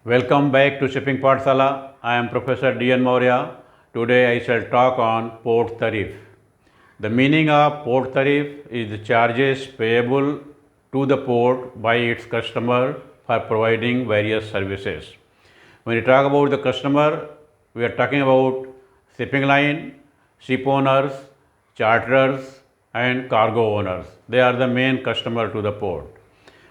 Welcome back to Shipping Paathshaala. I am Professor DN Maurya. Today I shall talk on port tariff. The meaning of port tariff is the charges payable to the port by its customer for providing various services. When we talk about the customer, we are talking about shipping line, ship owners, charterers, and cargo owners. They are the main customer to the port.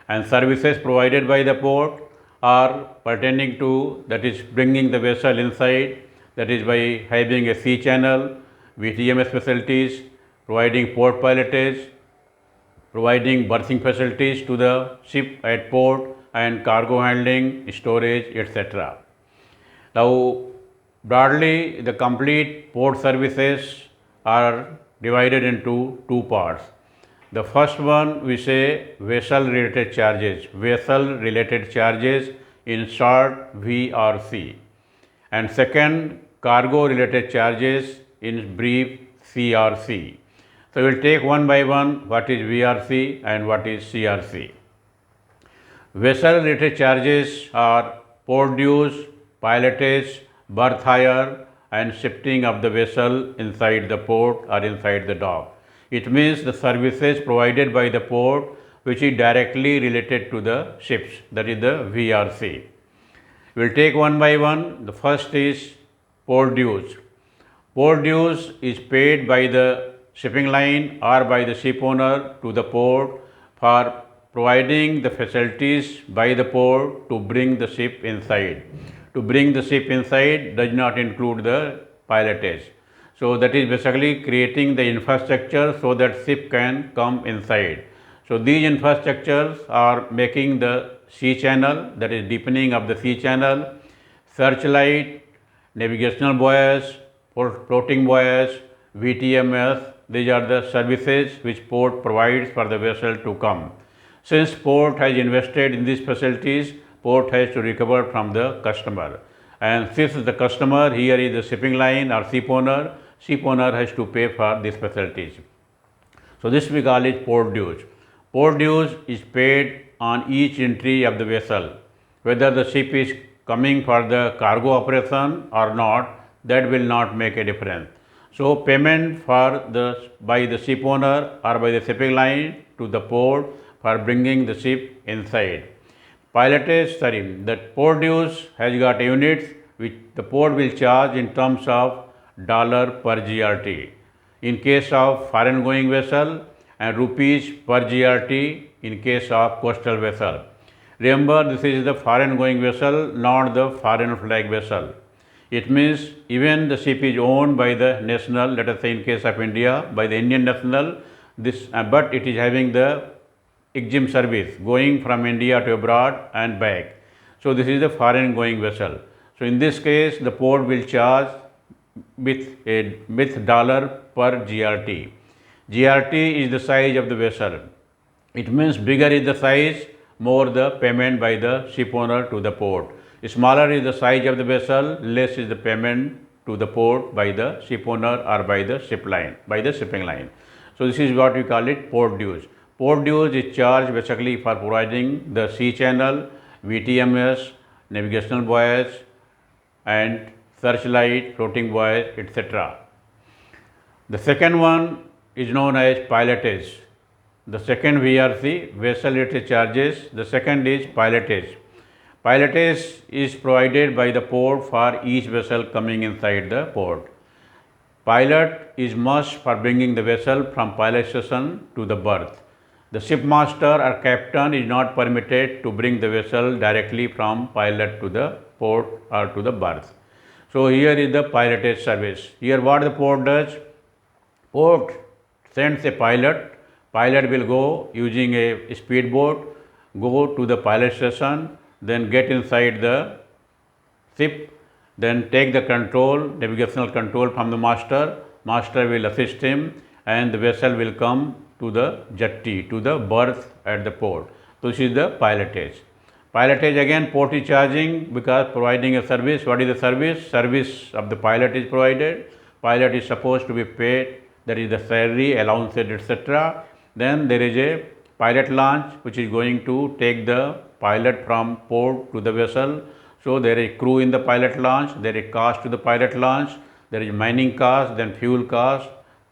And services provided by the port are pertaining to, that is bringing the vessel inside, that is by having a sea channel, VTMS facilities, providing port pilotage, providing berthing facilities to the ship at port, and cargo handling, storage, etc. Now, broadly, the complete port services are divided into two parts. The first one we say vessel related charges, in short VRC, and second cargo related charges in brief CRC. So, we will take one by one what is VRC and what is CRC. Vessel related charges are port dues, pilotage, berth hire, and shifting of the vessel inside the port or inside the dock. It means the services provided by the port which is directly related to the ships, that is the VRC. We will take one by one. The first is port dues. Port dues is paid by the shipping line or by the ship owner to the port for providing the facilities by the port to bring the ship inside. To bring the ship inside does not include the pilotage. So, that is basically creating the infrastructure so that ship can come inside. So, these infrastructures are making the sea channel, that is deepening of the sea channel, searchlight, navigational buoys, floating buoys, VTMS. These are the services which port provides for the vessel to come. Since port has invested in these facilities, port has to recover from the customer. And since the customer here is the shipping line or ship owner has to pay for these facilities. So, this we call it port dues. Port dues is paid on each entry of the vessel. Whether the ship is coming for the cargo operation or not, that will not make a difference. So, payment by the ship owner or by the shipping line to the port for bringing the ship inside. Pilotage tariff, that port dues has got units which the port will charge in terms of dollar per GRT in case of foreign going vessel and rupees per GRT in case of coastal vessel. Remember, this is the foreign going vessel, not the foreign flag vessel. It means even the ship is owned by the national, let us say in case of India, by the Indian national, but it is having the EXIM service going from India to abroad and back. So, this is the foreign going vessel. So, in this case, the port will charge with dollar per GRT. GRT is the size of the vessel. It means bigger is the size, more the payment by the ship owner to the port. Smaller is the size of the vessel, less is the payment to the port by the ship owner or by the shipping line. So, this is what we call it port dues. Port dues is charged basically for providing the sea channel, VTMS, navigational buoys, and searchlight, floating buoys, etc. The second one is known as pilotage. The second VRC, vessel related charges. The second is pilotage. Pilotage is provided by the port for each vessel coming inside the port. Pilot is must for bringing the vessel from pilot station to the berth. The shipmaster or captain is not permitted to bring the vessel directly from pilot to the port or to the berth. So, here is the pilotage service. Here what the port does? Port sends a pilot. Pilot will go using a speedboat, go to the pilot station, then get inside the ship, then take the navigational control from the master. Master will assist him and the vessel will come to the jetty, to the berth at the port. So, this is the pilotage. Pilotage again port is charging because providing a service. What is the service? Service of the pilot is provided. Pilot is supposed to be paid, that is the salary, allowances, etc. Then there is a pilot launch which is going to take the pilot from port to the vessel. So there is crew in the pilot launch, there is cost to the pilot launch, there is mining cost, then fuel cost,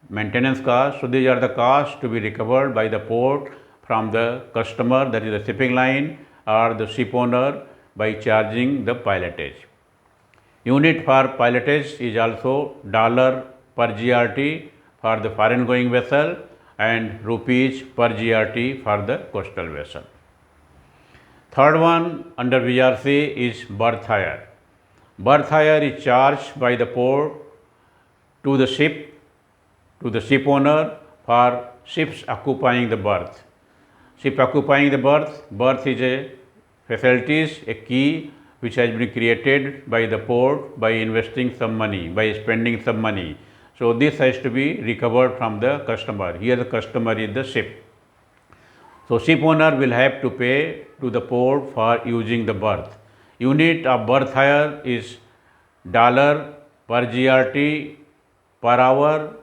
maintenance cost. So these are the costs to be recovered by the port from the customer, that is the shipping line or the ship owner, by charging the pilotage. Unit for pilotage is also dollar per GRT for the foreign going vessel and rupees per GRT for the coastal vessel. Third one under VRC is berth hire. Berth hire is charged by the port to the ship owner for ships occupying the berth. Ship occupying the berth is a facilities, a key which has been created by the port by investing some money, by spending some money. So this has to be recovered from the customer. Here the customer is the ship. So ship owner will have to pay to the port for using the berth. Unit of berth hire is dollar per GRT per hour,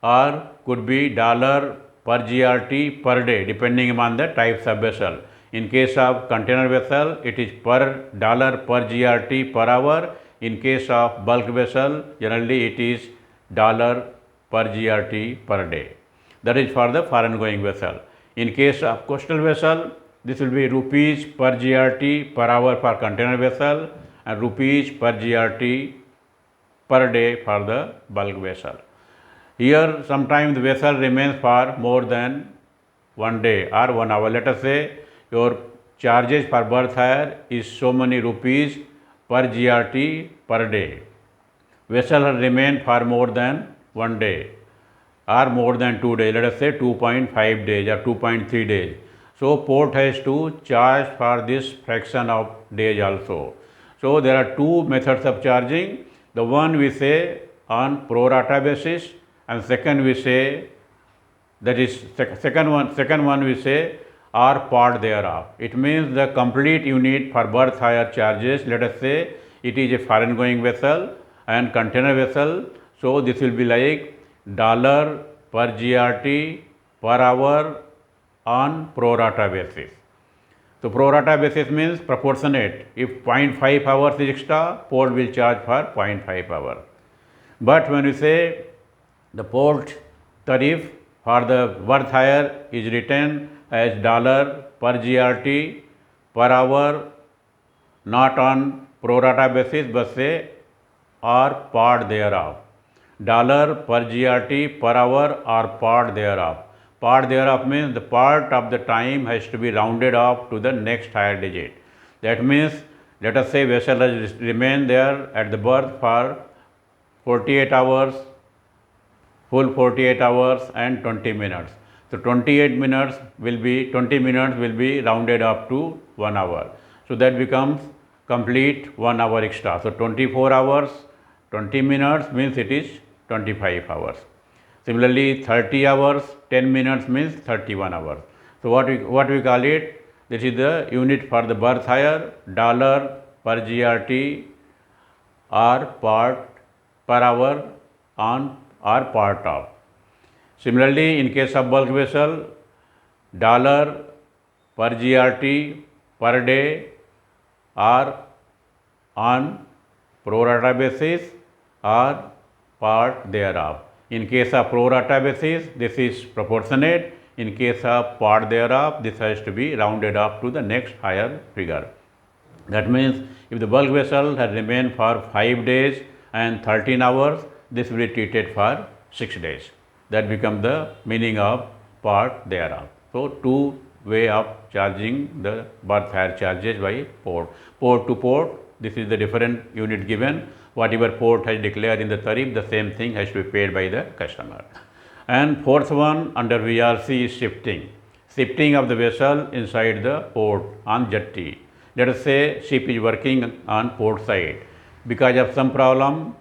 or could be dollar per GRT per day, depending upon the types of vessel. In case of container vessel, it is per dollar per GRT per hour. In case of bulk vessel, generally it is dollar per GRT per day. That is for the foreign going vessel. In case of coastal vessel, this will be rupees per GRT per hour for container vessel and rupees per GRT per day for the bulk vessel. Here sometimes the vessel remains for more than 1 day or 1 hour. Let us say your charges for berth hire is so many rupees per GRT per day. Vessel has remained for more than 1 day or more than 2 days, let us say 2.5 days or 2.3 days. So port has to charge for this fraction of days also. So there are two methods of charging. The one we say on pro rata basis, and second we say, that is second one we say or part thereof. It means the complete unit for berth hire charges. Let us say it is a foreign going vessel and container vessel. So this will be like dollar per GRT per hour on pro rata basis. So pro rata basis means proportionate. If 0.5 hours is extra, port will charge for 0.5 hour. But when we say the port tariff for the berth hire is written as dollar per GRT per hour, not on pro rata basis, but say or part thereof. Dollar per GRT per hour or part thereof. Part thereof means the part of the time has to be rounded off to the next higher digit. That means let us say vessel has remained there at the berth for 48 hours, full 48 hours and 20 minutes. So 20 minutes will be rounded up to 1 hour. So that becomes complete 1 hour extra. So 24 hours, 20 minutes means it is 25 hours. Similarly, 30 hours, 10 minutes means 31 hours. So what we call it? This is the unit for the berth hire, dollar per GRT or part per hour on or part of. Similarly, in case of bulk vessel, dollar per GRT per day or on pro rata basis or part thereof. In case of pro rata basis, this is proportionate. In case of part thereof, this has to be rounded up to the next higher figure. That means if the bulk vessel has remained for 5 days and 13 hours, this will be treated for 6 days. That becomes the meaning of part thereof. So two way of charging the berth hire charges by port. Port to port, this is the different unit given. Whatever port has declared in the tariff, the same thing has to be paid by the customer. And fourth one under VRC is shifting. Shifting of the vessel inside the port on jetty. Let us say ship is working on port side. Because of some problem,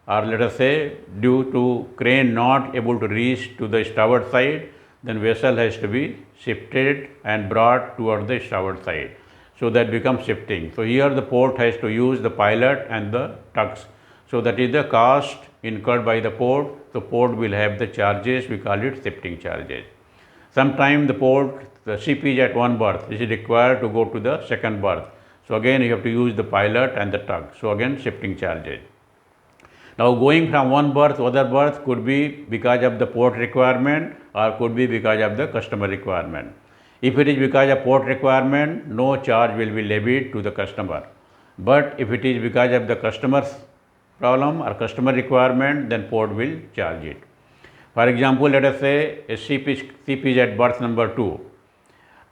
or let us say due to crane not able to reach to the starboard side, then vessel has to be shifted and brought toward the starboard side. So that becomes shifting. So here the port has to use the pilot and the tugs. So that is the cost incurred by the port. The port will have the charges, we call it shifting charges. Sometimes the ship is at one berth, it is required to go to the second berth. So again you have to use the pilot and the tug. So again shifting charges. Now going from one berth to other berth could be because of the port requirement or could be because of the customer requirement. If it is because of port requirement, no charge will be levied to the customer. But if it is because of the customer's problem or customer requirement, then port will charge it. For example, let us say a ship is at berth number 2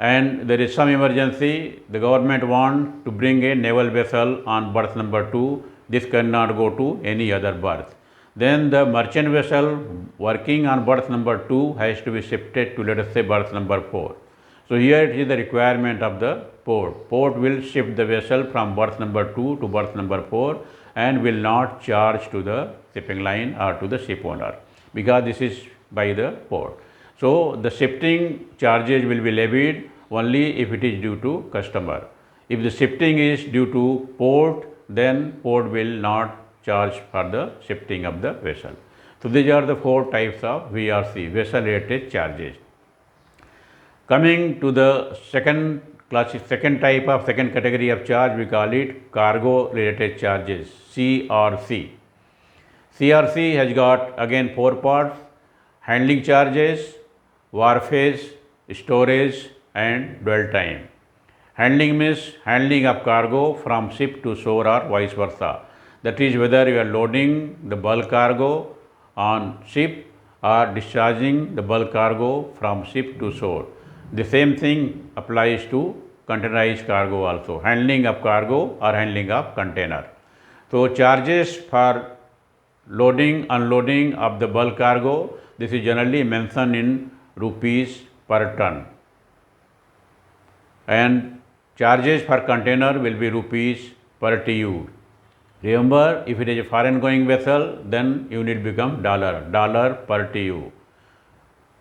and there is some emergency, the government want to bring a naval vessel on berth number 2, this cannot go to any other berth. Then the merchant vessel working on berth number 2 has to be shifted to, let us say, berth number 4. So here it is the requirement of the port. Port will shift the vessel from berth number 2 to berth number 4 and will not charge to the shipping line or to the ship owner because this is by the port. So the shifting charges will be levied only if it is due to customer. If the shifting is due to port, then port will not charge for the shifting of the vessel. So these are the 4 types of VRC, vessel related charges. Coming to the second category of charge, we call it cargo related charges, CRC. CRC has got again 4 parts: handling charges, wharfage, storage and dwell time. Handling means handling of cargo from ship to shore or vice versa. That is whether you are loading the bulk cargo on ship or discharging the bulk cargo from ship to shore. The same thing applies to containerized cargo also, handling of cargo or handling of container. So charges for loading, unloading of the bulk cargo, this is generally mentioned in rupees per ton. And charges for container will be rupees per TEU. Remember, if it is a foreign going vessel, then unit become dollar per TEU.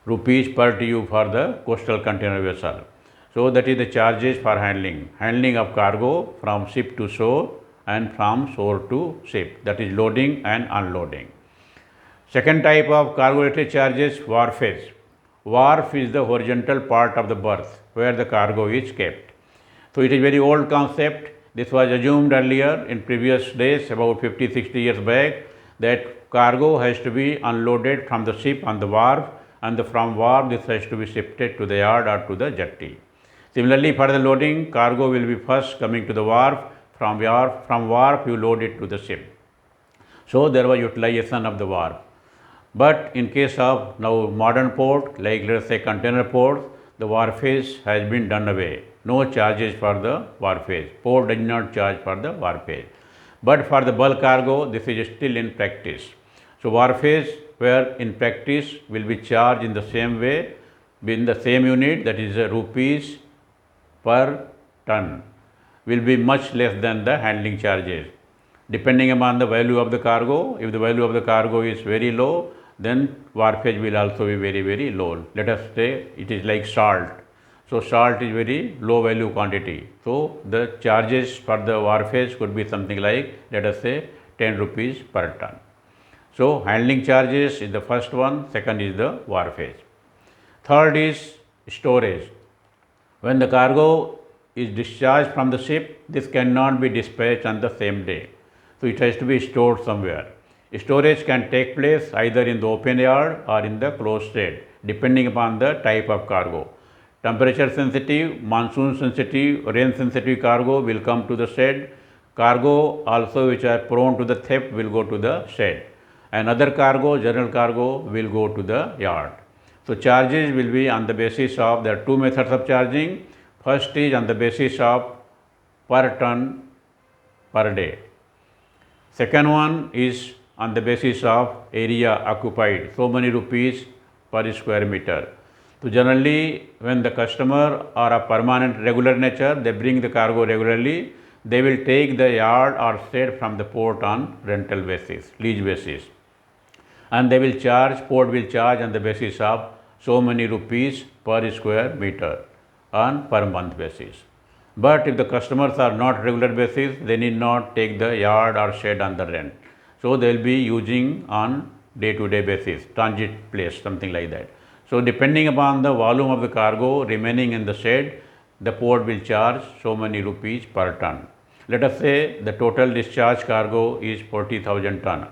Rupees per TEU for the coastal container vessel. So that is the charges for handling of cargo from ship to shore and from shore to ship, that is loading and unloading. Second type of cargo related charges, wharfage. Wharf is the horizontal part of the berth where the cargo is kept. So it is very old concept. This was assumed earlier in previous days, about 50-60 years back, that cargo has to be unloaded from the ship on the wharf, and from wharf this has to be shifted to the yard or to the jetty. Similarly, for the loading, cargo will be first coming to the wharf. From wharf you load it to the ship. So there was utilization of the wharf. But in case of now modern port, like let us say container ports, the wharfage has been done away. No charges for the wharfage. Port does not charge for the wharfage. But for the bulk cargo, this is still in practice. So wharfage, where in practice will be charged in the same way, in the same unit, that is rupees per ton, will be much less than the handling charges. Depending upon the value of the cargo, if the value of the cargo is very low, then wharfage will also be very, very low. Let us say it is like salt. So salt is very low value quantity. So the charges for the wharfage could be something like, let us say 10 rupees per ton. So handling charges is the first one, second is the wharfage. Third is storage. When the cargo is discharged from the ship, this cannot be dispatched on the same day. So it has to be stored somewhere. Storage can take place either in the open yard or in the closed shed, depending upon the type of cargo. Temperature sensitive, monsoon sensitive, rain sensitive cargo will come to the shed. Cargo also which are prone to the theft will go to the shed. And other cargo, general cargo, will go to the yard. So charges will be on the basis of, there are 2 methods of charging. First is on the basis of per ton per day. Second one is on the basis of area occupied, so many rupees per square meter. So generally, when the customer are a permanent regular nature, they bring the cargo regularly, they will take the yard or shed from the port on rental basis, lease basis. And they will charge, port will charge on the basis of so many rupees per square meter on per month basis. But if the customers are not regular basis, they need not take the yard or shed on the rent. So they will be using on day-to-day basis, transit place, something like that. So depending upon the volume of the cargo remaining in the shed, the port will charge so many rupees per ton. Let us say the total discharge cargo is 40,000 ton.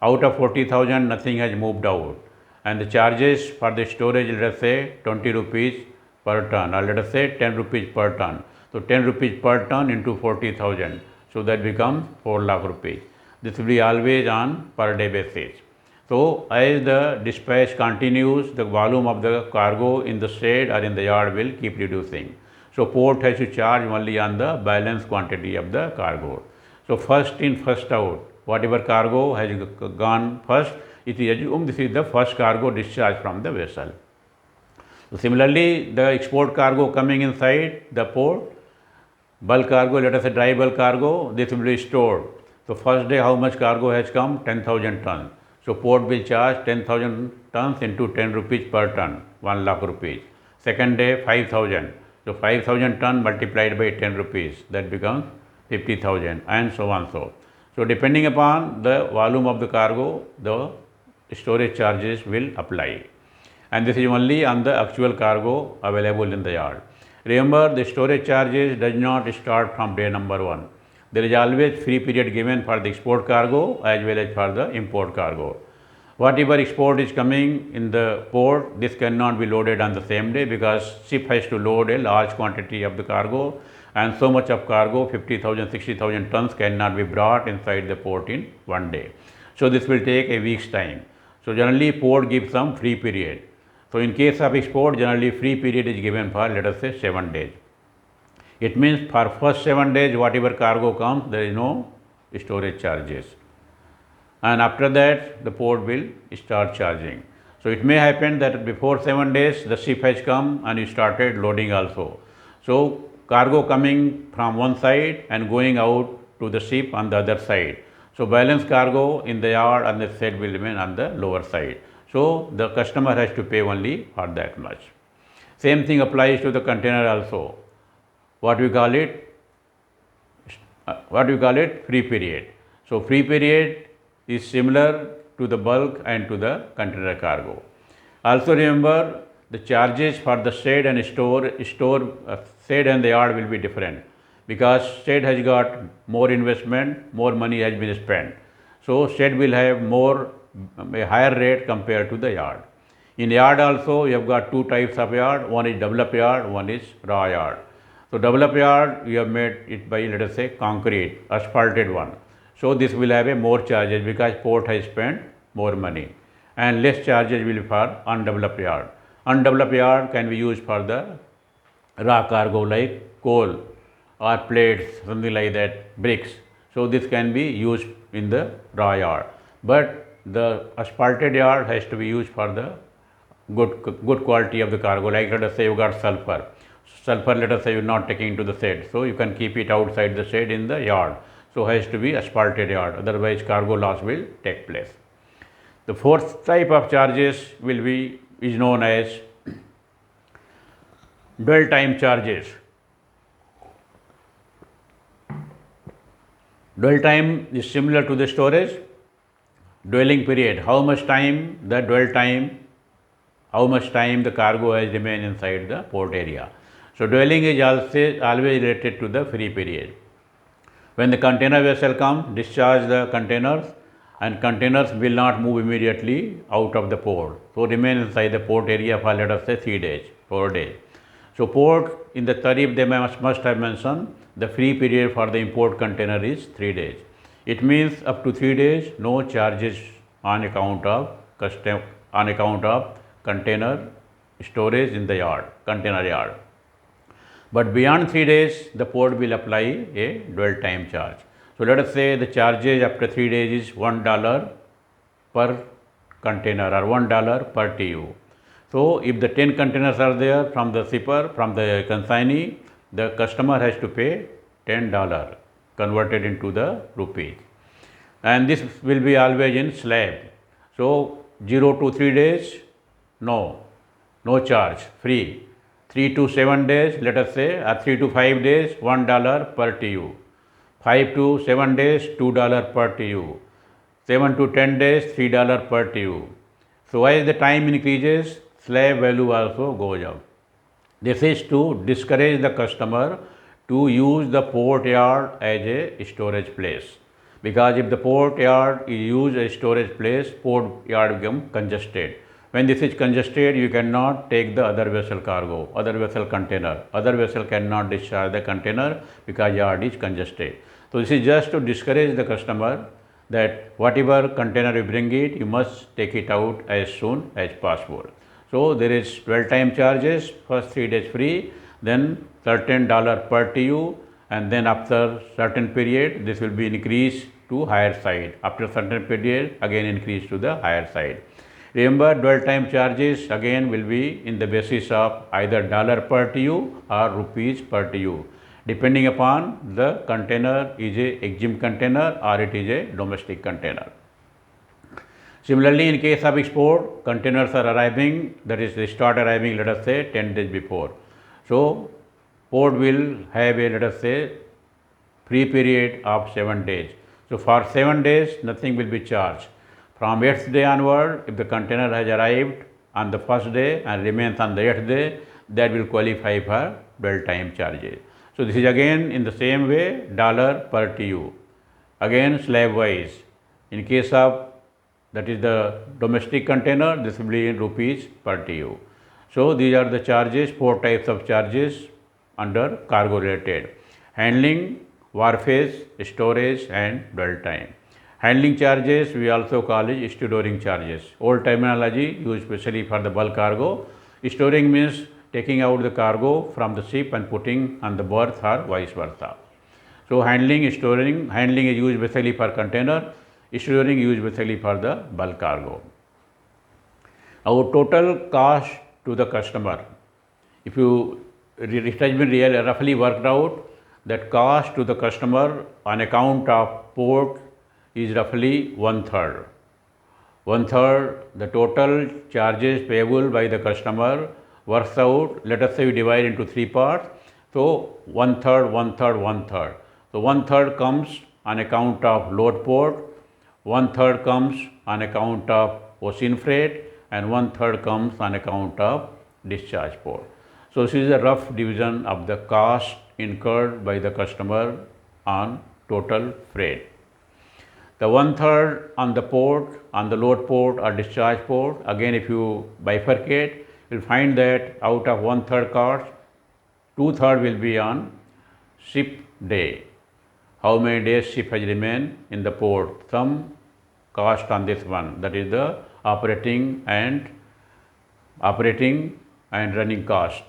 Out of 40,000, nothing has moved out, and the charges for the storage, let us say 20 rupees per ton, or let us say 10 rupees per ton. So 10 rupees per ton into 40,000, so that becomes 4 lakh rupees. This will be always on per day basis. So as the dispatch continues, the volume of the cargo in the shed or in the yard will keep reducing. So port has to charge only on the balance quantity of the cargo. So first in, first out. Whatever cargo has gone first, it is assumed this is the first cargo discharged from the vessel. So similarly, the export cargo coming inside the port, bulk cargo, let us say dry bulk cargo, this will be stored. So first day how much cargo has come? 10,000 tons. So port will charge 10,000 tons into 10 rupees per ton, 1 lakh rupees. Second day 5,000. So 5,000 ton multiplied by 10 rupees, that becomes 50,000, and so on so. So depending upon the volume of the cargo, the storage charges will apply. And this is only on the actual cargo available in the yard. Remember, the storage charges does not start from day number 1. There is always free period given for the export cargo as well as for the import cargo. Whatever export is coming in the port, this cannot be loaded on the same day, because ship has to load a large quantity of the cargo, and so much of cargo, 50,000, 60,000 tons, cannot be brought inside the port in one day. So this will take a week's time. So generally port gives some free period. So in case of export, generally free period is given for, let us say, 7 days. It means for first 7 days, whatever cargo comes, there is no storage charges. And after that, the port will start charging. So it may happen that before 7 days, the ship has come and you started loading also. So cargo coming from one side and going out to the ship on the other side. So balance cargo in the yard and the shed will remain on the lower side. So the customer has to pay only for that much. Same thing applies to the container also. What we call it? Free period. So free period is similar to the bulk and to the container cargo. Also remember, the charges for the shed and shed and the yard will be different, because shed has got more investment, more money has been spent. So shed will have a higher rate compared to the yard. In yard also, you have got two types of yard. One is developed yard, one is raw yard. So developed yard, you have made it by, let us say, concrete, asphalted one. So this will have a more charges, because port has spent more money, and less charges will be for undeveloped yard. Undeveloped yard can be used for the raw cargo like coal or plates, something like that, bricks. So this can be used in the raw yard. But the asphalted yard has to be used for the good quality of the cargo. Like let us say you got sulfur. Sulfur, let us say you are not taking into the shed. So you can keep it outside the shed in the yard. So has to be asphalted yard. Otherwise cargo loss will take place. The fourth type of charges is known as dwell time charges. Dwell time is similar to the storage. Dwelling period, how much time the cargo has remained inside the port area. So dwelling is always related to the free period. When the container vessel comes, discharge the containers, and containers will not move immediately out of the port. So remain inside the port area for, let us say, 3 days, 4 days. So port, in the tariff they must have mentioned the free period for the import container is 3 days. It means up to 3 days no charges on account of container storage in the yard, container yard. But beyond 3 days, the port will apply a dwell time charge. So let us say the charges after 3 days is $1 per container or $1 per TU. So if the 10 containers are there from the shipper, from the consignee, the customer has to pay $10 converted into the rupees. And this will be always in slab. So 0 to 3 days, no charge, free. 3 to 7 days, let us say, or 3 to 5 days, $1 per TU. 5 to 7 days, $2 per TU. 7 to 10 days, $3 per TU. So as the time increases, slab value also goes up. This is to discourage the customer to use the port yard as a storage place. Because if the port yard is used as storage place, port yard become congested. When this is congested, you cannot take the other vessel cargo, other vessel container. Other vessel cannot discharge the container because yard is congested. So this is just to discourage the customer that whatever container you bring it, you must take it out as soon as possible. So there is dwell time charges, first 3 days free, then certain dollar per TU, and then after certain period this will be increased to higher side. After certain period again increased to the higher side. Remember, dwell time charges again will be in the basis of either dollar per TU or rupees per TU, depending upon the container is a exempt container or it is a domestic container. Similarly, in case of export, containers are arriving, that is they start arriving, let us say 10 days before. So port will have a, let us say, free period of 7 days. So for 7 days nothing will be charged. From 8th day onward, if the container has arrived on the first day and remains on the 8th day, that will qualify for dwell time charges. So this is again in the same way dollar per TU. Again slab wise. In case of that is the domestic container, this will be in rupees per TU. So these are the charges, 4 types of charges under cargo related: handling, wharfage, storage and dwell time. Handling charges we also call it storing charges. Old terminology used specially for the bulk cargo. Storing means taking out the cargo from the ship and putting on the berth or vice versa. So handling, storing, handling is used basically for container, storing used basically for the bulk cargo. Our total cost to the customer, if you, it has been really roughly worked out that cost to the customer on account of port is roughly 1/3. 1/3 the total charges payable by the customer works out, let us say we divide into 3 parts. So 1/3, 1/3, 1/3. So 1/3 comes on account of load port, 1/3 comes on account of ocean freight, and 1/3 comes on account of discharge port. So this is a rough division of the cost incurred by the customer on total freight. The 1/3 on the port, on the load port or discharge port, again if you bifurcate, you will find that out of 1/3 cost, 2/3 will be on ship day. How many days ship has remained in the port? Some cost on this one, that is the operating and running cost.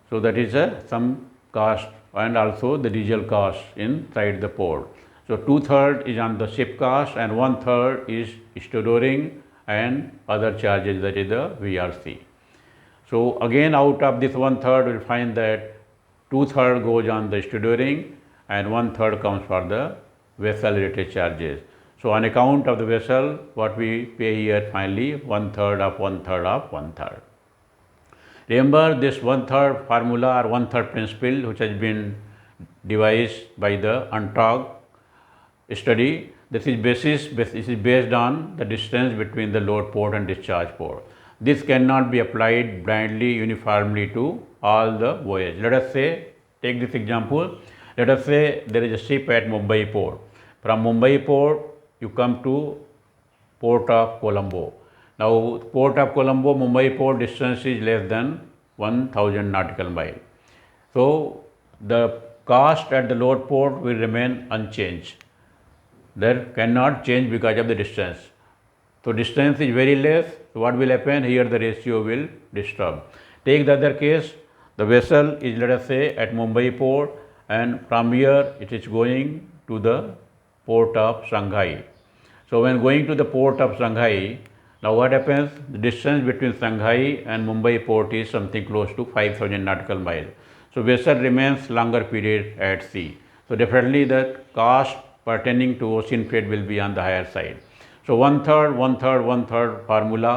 So that is some cost, and also the diesel cost inside the port. So 2/3 is on the ship cost and 1/3 is storing and other charges, that is the VRC. So again out of this 1/3 we will find that 2/3 goes on the storing and 1/3 comes for the vessel related charges. So on account of the vessel, what we pay here finally 1/3 of 1/3 of 1/3. Remember this 1/3 formula or 1/3 principle which has been devised by the UNTOG study. This is based on the distance between the load port and discharge port. This cannot be applied blindly uniformly to all the voyage. Let us say, take this example, let us say there is a ship at Mumbai port. From Mumbai port you come to port of Colombo. Now port of Colombo, Mumbai port distance is less than 1000 nautical mile. So the cost at the load port will remain unchanged. That cannot change because of the distance. So distance is very less. So what will happen? Here the ratio will disturb. Take the other case. The vessel is, let us say, at Mumbai port, and from here it is going to the port of Shanghai. So when going to the port of Shanghai, now what happens? The distance between Shanghai and Mumbai port is something close to 5000 nautical miles. So vessel remains longer period at sea. So definitely the cost pertaining to ocean freight will be on the higher side. So 1/3, 1/3, 1/3 formula,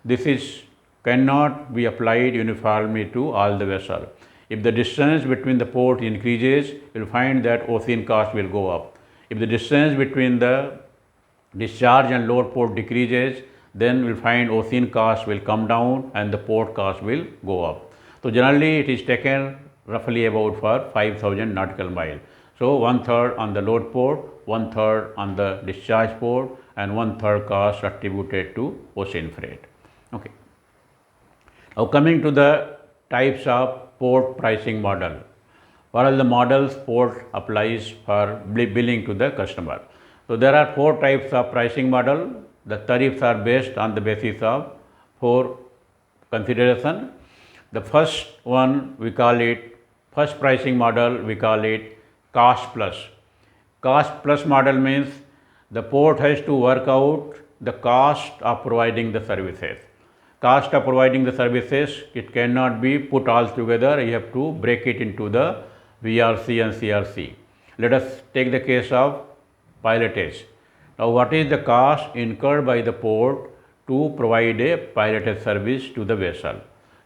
this is cannot be applied uniformly to all the vessel. If the distance between the port increases, you will find that ocean cost will go up. If the distance between the discharge and load port decreases, then we will find ocean cost will come down and the port cost will go up. So generally it is taken roughly about for 5,000 nautical mile. So 1/3 on the load port, 1/3 on the discharge port, and 1/3 cost attributed to ocean freight. Okay. Now coming to the types of port pricing model. What are the models port applies for billing to the customer? So there are 4 types of pricing model. The tariffs are based on the basis of 4 consideration. The first one we call it, first pricing model we call it cost plus. Cost plus model means the port has to work out the cost of providing the services. Cost of providing the services, it cannot be put all together, you have to break it into the VRC and CRC. Let us take the case of pilotage. Now what is the cost incurred by the port to provide a pilotage service to the vessel?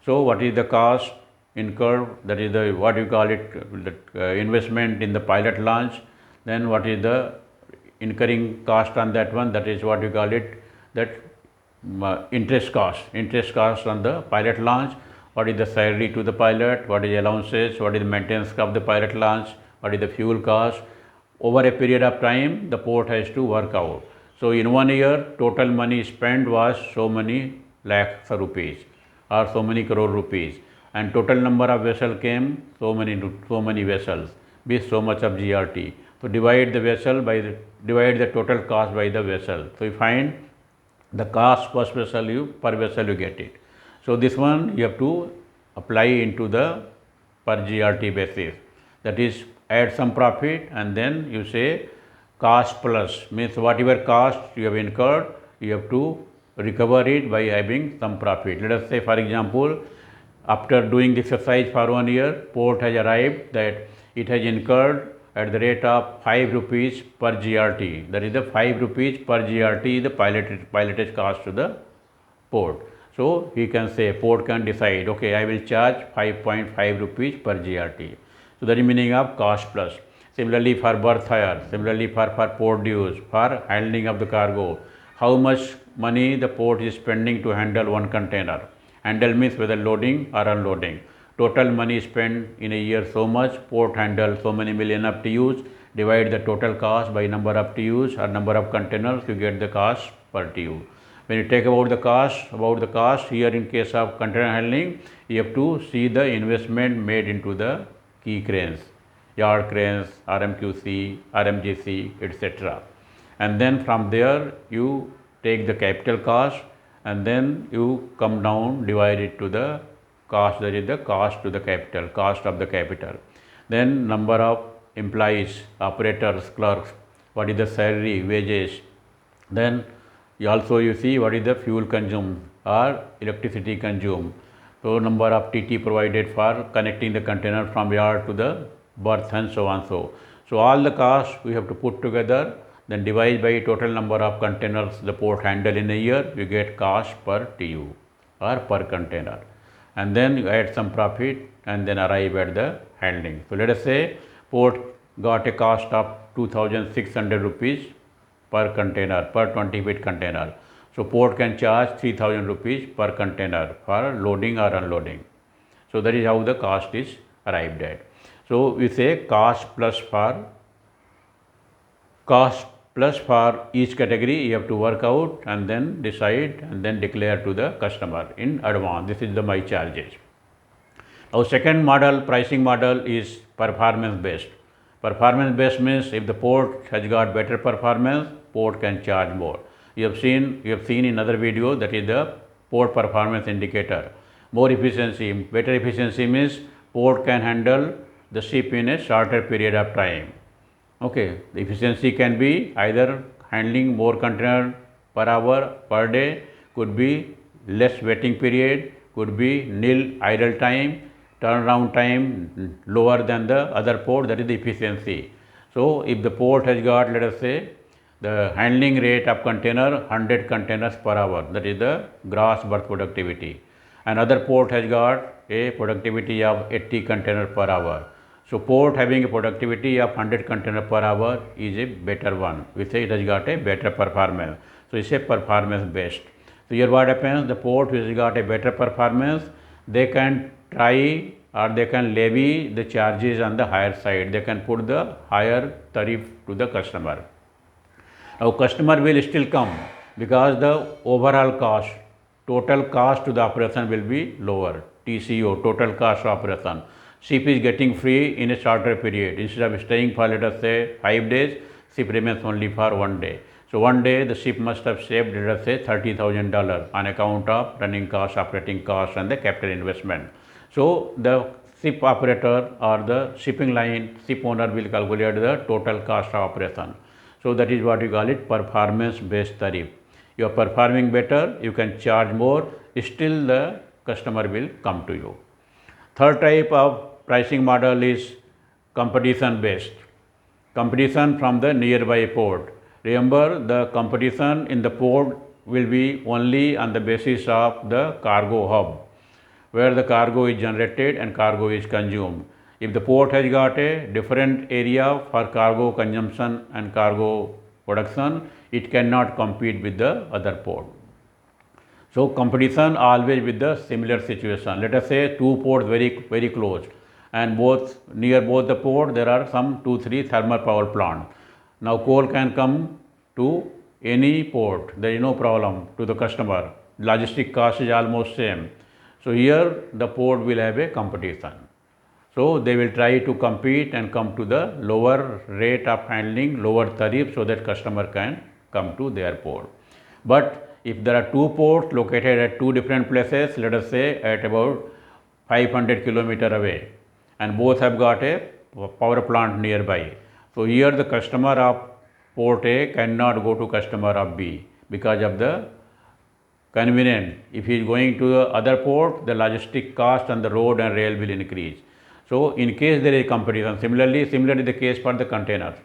So what is the cost incurred, that is the what you call it, investment in the pilot launch. Then what is the incurring cost on that one, that is what you call it, that interest cost on the pilot launch. What is the salary to the pilot, what is the allowances, what is the maintenance of the pilot launch, what is the fuel cost. Over a period of time the port has to work out. So in 1 year total money spent was so many lakhs of rupees or so many crore rupees, and total number of vessels came so many vessels with so much of GRT. So divide the vessel by divide the total cost by the vessel. So you find the cost per vessel you get it. So this one you have to apply into the per GRT basis, that is add some profit and then you say cost plus, means whatever cost you have incurred you have to recover it by having some profit. Let us say for example, after doing this exercise for 1 year, port has arrived that it has incurred at the rate of 5 rupees per GRT, that is the 5 rupees per GRT the pilotage cost to the port. So he can say, port can decide, okay, I will charge 5.5 rupees per GRT. So that is meaning of cost plus. Similarly for berth hire, similarly for port dues, for handling of the cargo, how much money the port is spending to handle one container. Handle means whether loading or unloading. Total money spent in a year so much, port handle so many million of TUs, divide the total cost by number of TUs or number of containers, you get the cost per TU. When you take about the cost here in case of container handling, you have to see the investment made into the key cranes, yard cranes, RMQC, RMGC, etc. And then from there you take the capital cost and then you come down, divide it to the cost, that is the cost to the capital, cost of the capital. Then number of employees, operators, clerks, what is the salary, wages. Then you see what is the fuel consumed or electricity consumed. So number of TT provided for connecting the container from yard to the berth and so on. So all the costs we have to put together, then divide by total number of containers the port handle in a year, you get cost per TU or per container. And then you add some profit and then arrive at the handling. So let us say port got a cost of 2,600 rupees per container, per 20 feet container. So port can charge 3,000 rupees per container for loading or unloading. So that is how the cost is arrived at. So we say cost plus for each category you have to work out and then decide and then declare to the customer in advance. This is the my charges. Our second model, pricing model, is performance based. Performance based means if the port has got better performance, port can charge more. You have seen in other video, that is the port performance indicator. More efficiency, better efficiency means port can handle the ship in a shorter period of time. Okay, the efficiency can be either handling more container per hour per day, could be less waiting period, could be nil idle time, turnaround time lower than the other port, that is the efficiency. So if the port has got, let us say, the handling rate of container 100 containers per hour, that is the gross berth productivity. Another port has got a productivity of 80 containers per hour. So port having a productivity of 100 containers per hour is a better one. We say it has got a better performance. So it's a performance based. So here what happens, the port which has got a better performance, they can try or they can levy the charges on the higher side. They can put the higher tariff to the customer. Now customer will still come because the overall cost, total cost to the operation will be lower. TCO, total cost of operation. Ship is getting free in a shorter period. Instead of staying for let us say 5 days, ship remains only for 1 day. So 1 day the ship must have saved let us say $30,000 on account of running cost, operating cost and the capital investment. So the ship operator or the shipping line ship owner will calculate the total cost of operation. So that is what we call it performance based tariff. You are performing better, you can charge more, still the customer will come to you. Third type of pricing model is competition based. Competition from the nearby port. Remember, the competition in the port will be only on the basis of the cargo hub, where the cargo is generated and cargo is consumed. If the port has got a different area for cargo consumption and cargo production, it cannot compete with the other port. So competition always with the similar situation. Let us say two ports very close, and near both the port there are some 2-3 thermal power plant. Now coal can come to any port, there is no problem to the customer. Logistic cost is almost same. So here the port will have a competition. So they will try to compete and come to the lower rate of handling, lower tariff, so that customer can come to their port. But if there are two ports located at two different places, let us say at about 500 km away, and both have got a power plant nearby. So here the customer of port A cannot go to customer of B because of the convenience. If he is going to the other port, the logistic cost on the road and rail will increase. So in case there is competition, similarly the case for the containers.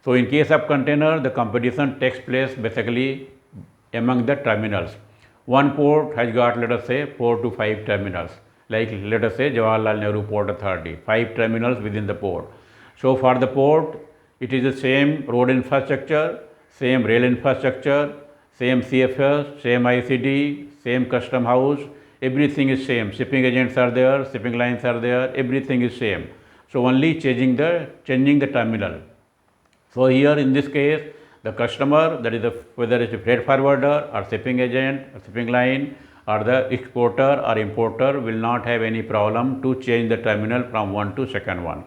So in case of container, the competition takes place basically among the terminals. One port has got let us say 4 to 5 terminals, like let us say Jawaharlal Nehru Port Authority, 5 terminals within the port. So for the port, it is the same road infrastructure, same rail infrastructure, same CFS, same ICD, same custom house, everything is same. Shipping agents are there, shipping lines are there, everything is same. So only changing the terminal. So here in this case, the customer, that is whether it's a freight forwarder or shipping agent or shipping line or the exporter or importer, will not have any problem to change the terminal from one to second one.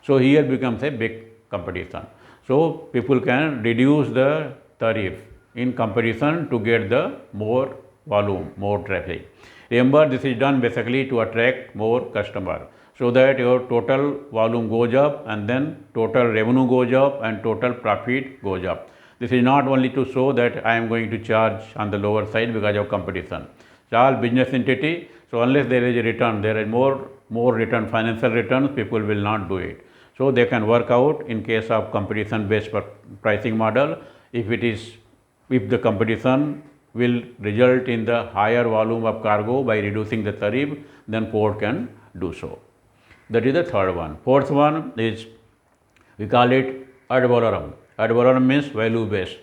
So here becomes a big competition. So people can reduce the tariff in competition to get the more volume, more traffic. Remember, this is done basically to attract more customer, so that your total volume goes up and then total revenue goes up and total profit goes up. This is not only to show that I am going to charge on the lower side because of competition. It's all business entity. So unless there is a return, there is more return, financial returns, people will not do it. So they can work out in case of competition based pricing model. If the competition will result in the higher volume of cargo by reducing the tariff, then port can do so. That is the third one. Fourth one is, we call it ad valorem. Ad valorem means value based,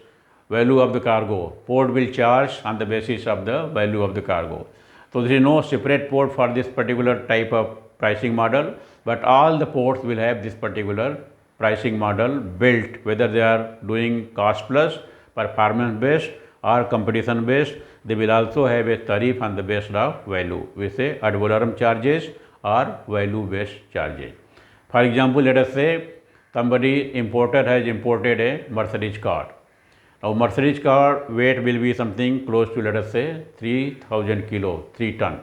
value of the cargo. Port will charge on the basis of the value of the cargo. So there is no separate port for this particular type of pricing model, but all the ports will have this particular pricing model built, whether they are doing cost plus, performance based or competition based. They will also have a tariff on the basis of value. We say ad valorem charges or value based charges. For example, let us say somebody importer has imported a Mercedes car. Now Mercedes car weight will be something close to let us say 3000 kilo, 3 ton.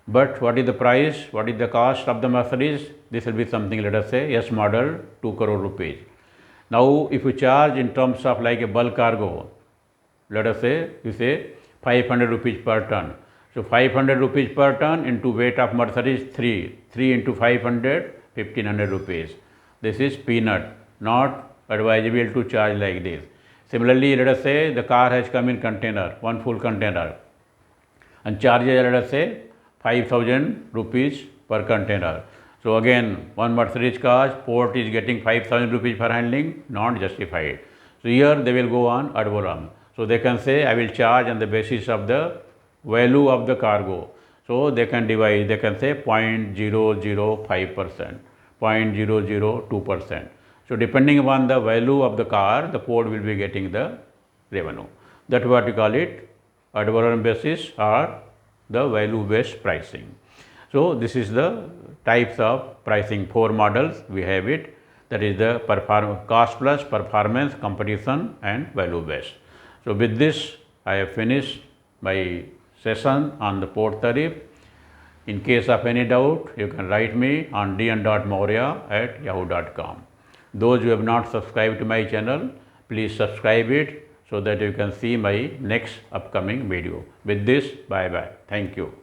But what is the price, what is the cost of the Mercedes? This will be something let us say S model 2 crore rupees. Now if you charge in terms of like a bulk cargo, let us say you say 500 rupees per ton. So 500 rupees per ton into weight of Mercedes 3 into 500, 1500 rupees. This is peanut, not advisable to charge like this. Similarly, let us say the car has come in container, one full container, and charges let us say 5000 rupees per container. So again, one Mercedes car, port is getting 5000 rupees for handling, not justified. So here they will go on ad valorem. So they can say I will charge on the basis of the value of the cargo. So they can divide, they can say 0.005%, 0.002%. So depending upon the value of the car, the port will be getting the revenue. That's what we call it, ad valorem basis or the value based pricing. So this is the types of pricing, 4 models we have it, that is the cost plus, performance, competition and value based. So with this I have finished my session on the port tariff. In case of any doubt, you can write me on dn.maurya@yahoo.com. Those who have not subscribed to my channel, please subscribe it so that you can see my next upcoming video. With this, bye bye. Thank you.